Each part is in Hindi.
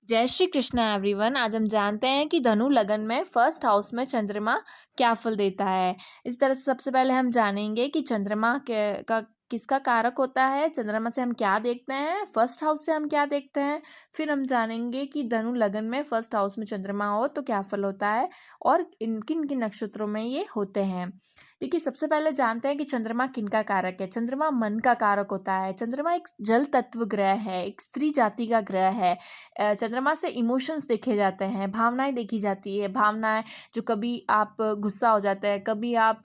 जय श्री कृष्णा एवरीवन। आज हम जानते हैं कि धनु लगन में फर्स्ट हाउस में चंद्रमा क्या फल देता है। इस तरह से सबसे पहले हम जानेंगे कि चंद्रमा का किसका कारक होता है, चंद्रमा से हम क्या देखते हैं, फर्स्ट हाउस से हम क्या देखते हैं। फिर हम जानेंगे कि धनु लगन में फर्स्ट हाउस में चंद्रमा हो तो क्या फल होता है और किन किन नक्षत्रों में ये होते हैं। देखिए, सबसे पहले जानते हैं कि चंद्रमा किनका कारक है। चंद्रमा मन का कारक होता है। चंद्रमा एक जल तत्व ग्रह है, एक स्त्री जाति का ग्रह है। चंद्रमा से इमोशंस देखे जाते हैं, भावनाएं देखी जाती है। भावनाएं जो कभी आप गुस्सा हो जाते हैं, कभी आप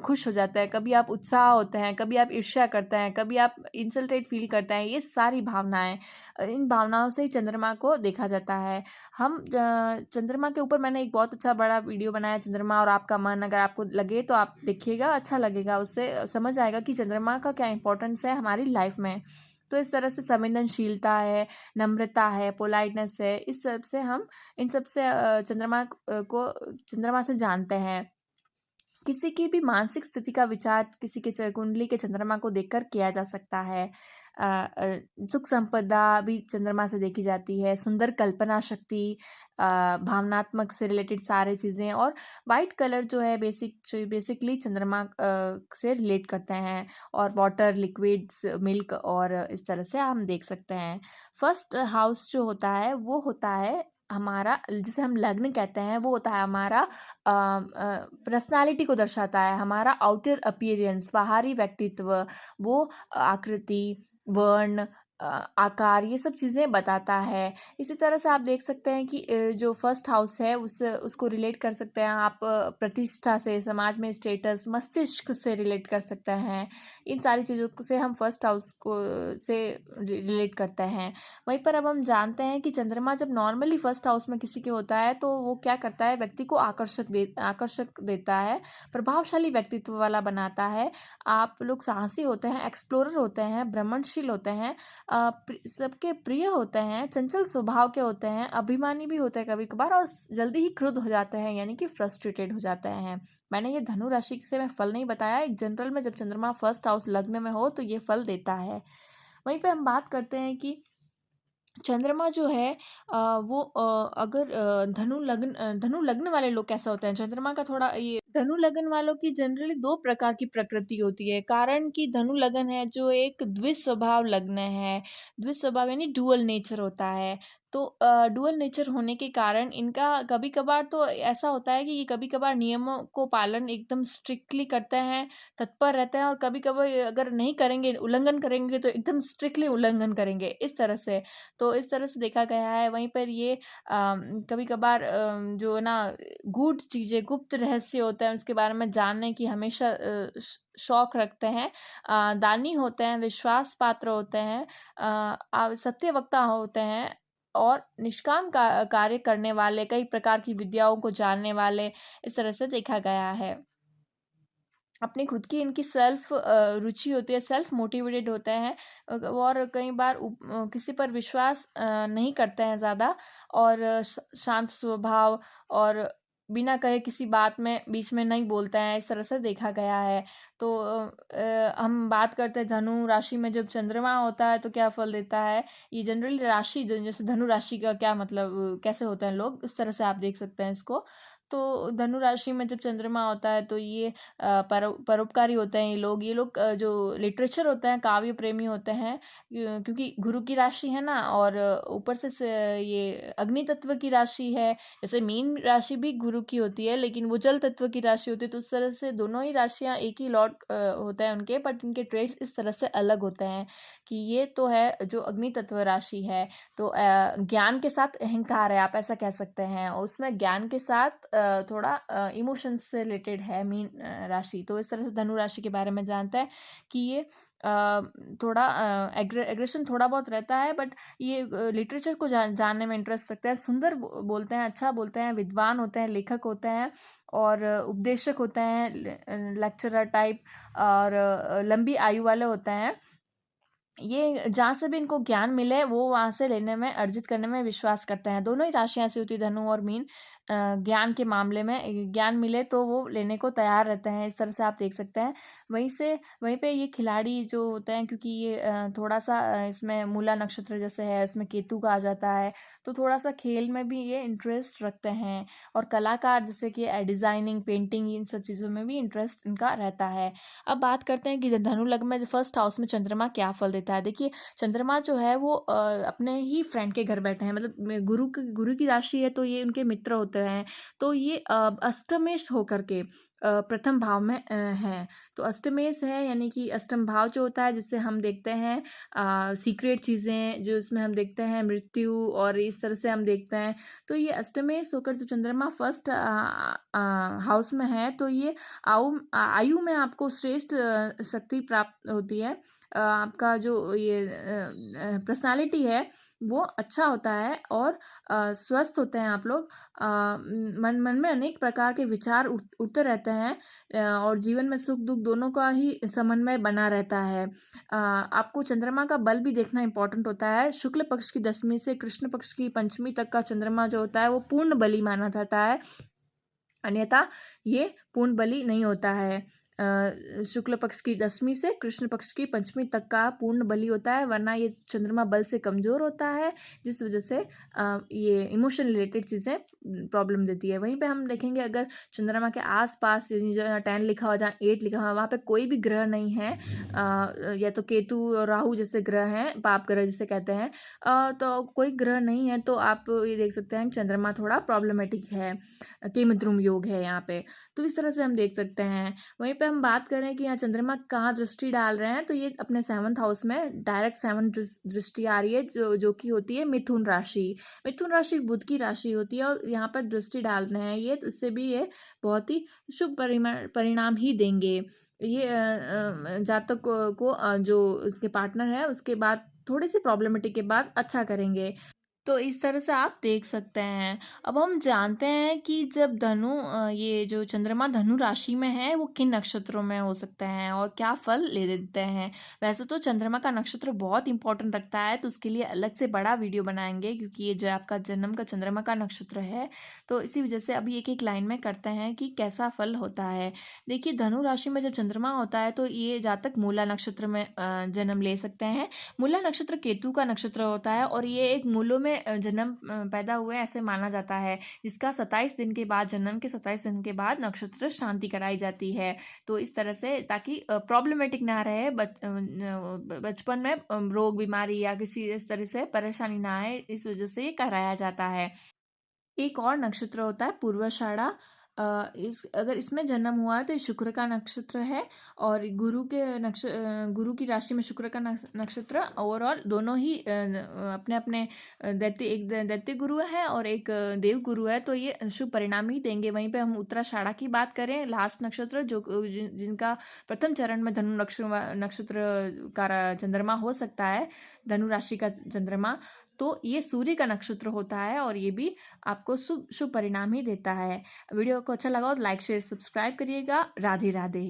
खुश हो जाते हैं, कभी आप उत्साह होते हैं, कभी आप ईर्ष्या करते हैं, कभी आप इंसल्टेड फील करते हैं। ये सारी भावनाएं, इन भावनाओं से ही चंद्रमा को देखा जाता है। हम चंद्रमा के ऊपर मैंने एक बहुत अच्छा बड़ा वीडियो बनाया, चंद्रमा और आपका मन। अगर आपको लगे तो आप देखिएगा, अच्छा लगेगा, उससे समझ आएगा कि चंद्रमा का क्या इंपॉर्टेंस है हमारी लाइफ में। तो इस तरह से संवेदनशीलता है, नम्रता है, पोलाइटनेस है, इस सब से हम इन सब से चंद्रमा से जानते हैं। किसी की भी मानसिक स्थिति का विचार किसी के कुंडली के चंद्रमा को देखकर किया जा सकता है। सुख संपदा भी चंद्रमा से देखी जाती है, सुंदर कल्पना शक्ति, भावनात्मक से रिलेटेड सारी चीज़ें। और वाइट कलर जो है बेसिकली चंद्रमा से रिलेट करते हैं। और वाटर, लिक्विड्स, मिल्क, और इस तरह से हम देख सकते हैं। फर्स्ट हाउस जो होता है वो होता है हमारा, जिसे हम लग्न कहते हैं, वो होता है हमारा पर्सनालिटी को दर्शाता है, हमारा आउटर अपीयरेंस, बाहरी व्यक्तित्व, वो आकृति, वर्ण, आकार, ये सब चीज़ें बताता है। इसी तरह से आप देख सकते हैं कि जो फर्स्ट हाउस है उसको रिलेट कर सकते हैं आप प्रतिष्ठा से, समाज में स्टेटस, मस्तिष्क से रिलेट कर सकते हैं। इन सारी चीज़ों से हम फर्स्ट हाउस को से रिलेट करते हैं। वहीं पर अब हम जानते हैं कि चंद्रमा जब नॉर्मली फर्स्ट हाउस में किसी के होता है तो वो क्या करता है, व्यक्ति को आकर्षक देता है, प्रभावशाली व्यक्तित्व वाला बनाता है। आप लोग साहसी होते हैं, एक्सप्लोरर होते हैं, भ्रमणशील होते हैं, सबके प्रिय होते हैं, चंचल स्वभाव के होते हैं, अभिमानी भी होते हैं कभी कभार, और जल्दी ही क्रुद्ध हो जाते हैं, यानी कि फ्रस्ट्रेटेड हो जाते हैं। मैंने ये धनु राशि से मैं फल नहीं बताया, एक जनरल में जब चंद्रमा फर्स्ट हाउस लग्न में हो तो ये फल देता है। वहीं पे हम बात करते हैं कि चंद्रमा जो है वो अगर धनु लग्न वाले लोग कैसा होते हैं। चंद्रमा का थोड़ा, ये धनु लगन वालों की जनरली दो प्रकार की प्रकृति होती है। कारण कि धनु लगन है जो एक द्विस्वभाव लग्न है। द्विस्वभाव यानी डुअल नेचर होता है। तो डुअल नेचर होने के कारण इनका कभी कभार तो ऐसा होता है कि ये कभी कभार नियमों को पालन एकदम स्ट्रिक्टली करते हैं, तत्पर रहते हैं, और कभी कभी अगर नहीं करेंगे, उल्लंघन करेंगे तो एकदम स्ट्रिक्टली उल्लंघन करेंगे, इस तरह से। तो इस तरह से देखा गया है। वहीं पर ये कभी कभार जो है ना, गूढ़ चीज़ें, गुप्त रहस्य होते हैं, उसके बारे में जानने की हमेशा शौक रखते हैं। दानी होते हैं, विश्वास पात्र होते हैं, सत्यवक्ता होते हैं, और निष्काम कार्य करने वाले, कई प्रकार की विद्याओं को जानने वाले, इस तरह से देखा गया है। अपनी खुद की इनकी सेल्फ रुचि होती है, सेल्फ मोटिवेटेड होते हैं, और कई बार किसी पर विश्वास नहीं करते हैं ज़्यादा, और शांत स्वभाव, और बिना कहे किसी बात में बीच में नहीं बोलते हैं, इस तरह से देखा गया है। तो हम बात करते हैं धनु राशि में जब चंद्रमा होता है तो क्या फल देता है। ये जनरली राशि, जैसे धनु राशि का क्या मतलब, कैसे होते हैं लोग, इस तरह से आप देख सकते हैं इसको। तो धनु राशि में जब चंद्रमा होता है तो ये परोपकारी होते हैं। ये लोग जो लिटरेचर होते हैं, काव्य प्रेमी होते हैं, क्योंकि गुरु की राशि है ना, और ऊपर से ये अग्नि तत्व की राशि है। जैसे मीन राशि भी गुरु की होती है, लेकिन वो जल तत्व की राशि होती है। तो उस तरह से दोनों ही राशियां एक ही लॉट होता है उनके, बट इनके ट्रेड्स इस तरह से अलग होते हैं कि ये तो है जो अग्नि तत्व राशि है, तो ज्ञान के साथ अहंकार है, आप ऐसा कह सकते हैं, और उसमें ज्ञान के साथ थोड़ा इमोशंस से रिलेटेड है मीन राशि। तो इस तरह से धनु राशि के बारे में जानते हैं कि ये थोड़ा एग्रेशन थोड़ा बहुत रहता है, बट ये लिटरेचर को जानने में इंटरेस्ट रखता है, सुंदर बोलते हैं, अच्छा बोलते हैं, विद्वान होते हैं, लेखक होते हैं, और उपदेशक होते हैं, लेक्चरर टाइप, और लंबी आयु वाले होते हैं। ये जहाँ से भी इनको ज्ञान मिले वो वहाँ से लेने में, अर्जित करने में विश्वास करते हैं। दोनों ही राशियाँ ऐसी होती है, धनु और मीन। ज्ञान के मामले में ज्ञान मिले तो वो लेने को तैयार रहते हैं, इस तरह से आप देख सकते हैं। वहीं पे ये खिलाड़ी जो होते हैं, क्योंकि ये थोड़ा-सा इसमें मूला नक्षत्र जैसे है, इसमें केतु का आ जाता है, तो थोड़ा-सा खेल में भी ये इंटरेस्ट रखते हैं। और कलाकार जैसे कि डिज़ाइनिंग, पेंटिंग, इन सब चीज़ों में भी इंटरेस्ट इनका रहता है। अब बात करते हैं कि धनु लग्न में फर्स्ट हाउस में चंद्रमा क्या फल देता है। देखिए, चंद्रमा जो है वो अपने ही फ्रेंड के घर बैठे हैं, मतलब गुरु की राशि है, तो ये उनके मित्र होते हैं। तो ये अष्टमेश होकर के प्रथम भाव में है। तो अष्टमेश है, यानी कि अष्टम भाव जो होता है, जिससे हम देखते हैं सीक्रेट चीज़ें, जो इसमें हम देखते हैं मृत्यु, और इस तरह से हम देखते हैं। तो ये अष्टमेश होकर जो चंद्रमा फर्स्ट हाउस में है, तो ये आयु में आपको श्रेष्ठ शक्ति प्राप्त होती है। आपका जो ये पर्सनालिटी है वो अच्छा होता है, और स्वस्थ होते हैं आप लोग। मन मन में अनेक प्रकार के विचार उठते रहते हैं, और जीवन में सुख दुख दोनों का ही समन्वय बना रहता है। आपको चंद्रमा का बल भी देखना इंपॉर्टेंट होता है। शुक्ल पक्ष की 10वीं से कृष्ण पक्ष की 5वीं तक का चंद्रमा जो होता है वो पूर्ण बली माना जाता है, अन्यथा ये पूर्ण बली नहीं होता है। शुक्ल पक्ष की 10वीं से कृष्ण पक्ष की 5वीं तक का पूर्ण बली होता है, वरना ये चंद्रमा बल से कमज़ोर होता है, जिस वजह से ये इमोशन रिलेटेड चीज़ें प्रॉब्लम देती है। वहीं पे हम देखेंगे, अगर चंद्रमा के आसपास यानी जो 10 लिखा हुआ, जहाँ 8 लिखा हुआ, वहाँ पे कोई भी ग्रह नहीं है, या तो केतु और राहु जैसे ग्रह हैं, पाप ग्रह जिसे कहते हैं, तो कोई ग्रह नहीं है, तो आप ये देख सकते हैं चंद्रमा थोड़ा प्रॉब्लमेटिक है, केमद्रुम योग है यहाँ पे। तो इस तरह से हम देख सकते हैं। वहीं पे हम बात करें कि यहाँ चंद्रमा कहाँ दृष्टि डाल रहे हैं, तो ये अपने 7th हाउस में डायरेक्ट 7 दृष्टि आ रही है, जो कि होती है मिथुन राशि। मिथुन राशि बुध की राशि होती है, और यहाँ पर दृष्टि डाल रहे हैं ये, तो इससे भी ये बहुत ही शुभ परिणाम ही देंगे। ये जातक को जो उसके पार्टनर है उसके बाद थोड़ी सी प्रॉब्लमेटिक के बाद अच्छा करेंगे। तो इस तरह से आप देख सकते हैं। अब हम जानते हैं कि जब ये जो चंद्रमा धनु राशि में है, वो किन नक्षत्रों में हो सकते हैं और क्या फल ले देते हैं। वैसे तो चंद्रमा का नक्षत्र बहुत इंपॉर्टेंट रखता है, तो उसके लिए अलग से बड़ा वीडियो बनाएंगे, क्योंकि ये जो आपका जन्म का चंद्रमा का नक्षत्र है। तो इसी वजह से अभी एक एक लाइन में करते हैं कि कैसा फल होता है। देखिए, धनु राशि में जब चंद्रमा होता है, तो ये जातक मूला नक्षत्र में जन्म ले सकते हैं। मूला नक्षत्र केतु का नक्षत्र होता है, और ये एक मूलों में जन्म पैदा हुए ऐसे माना जाता है, जिसका 27 दिन के बाद, जन्म के 27 दिन के बाद नक्षत्र शांति कराई जाती है। तो इस तरह से, ताकि प्रॉब्लमेटिक ना रहे, बचपन में रोग बीमारी या किसी इस तरह से परेशानी ना आए, इस वजह से ये कराया जाता है। एक और नक्षत्र होता है पूर्वाषाढ़ा। अगर इसमें जन्म हुआ है तो ये शुक्र का नक्षत्र है, और गुरु की राशि में शुक्र का नक्षत्र, ओवरऑल दोनों ही अपने अपने एक दैत्य गुरु है और एक देव गुरु है, तो ये शुभ परिणाम ही देंगे। वहीं पे हम उत्तराषाढ़ा की बात करें, लास्ट नक्षत्र, जिनका प्रथम चरण में धनु नक्षत्र का चंद्रमा हो सकता है, धनु राशि का चंद्रमा, तो ये सूर्य का नक्षत्र होता है, और ये भी आपको शुभ शुभ परिणाम ही देता है। वीडियो को अच्छा लगा तो लाइक शेयर सब्सक्राइब करिएगा। राधे राधे।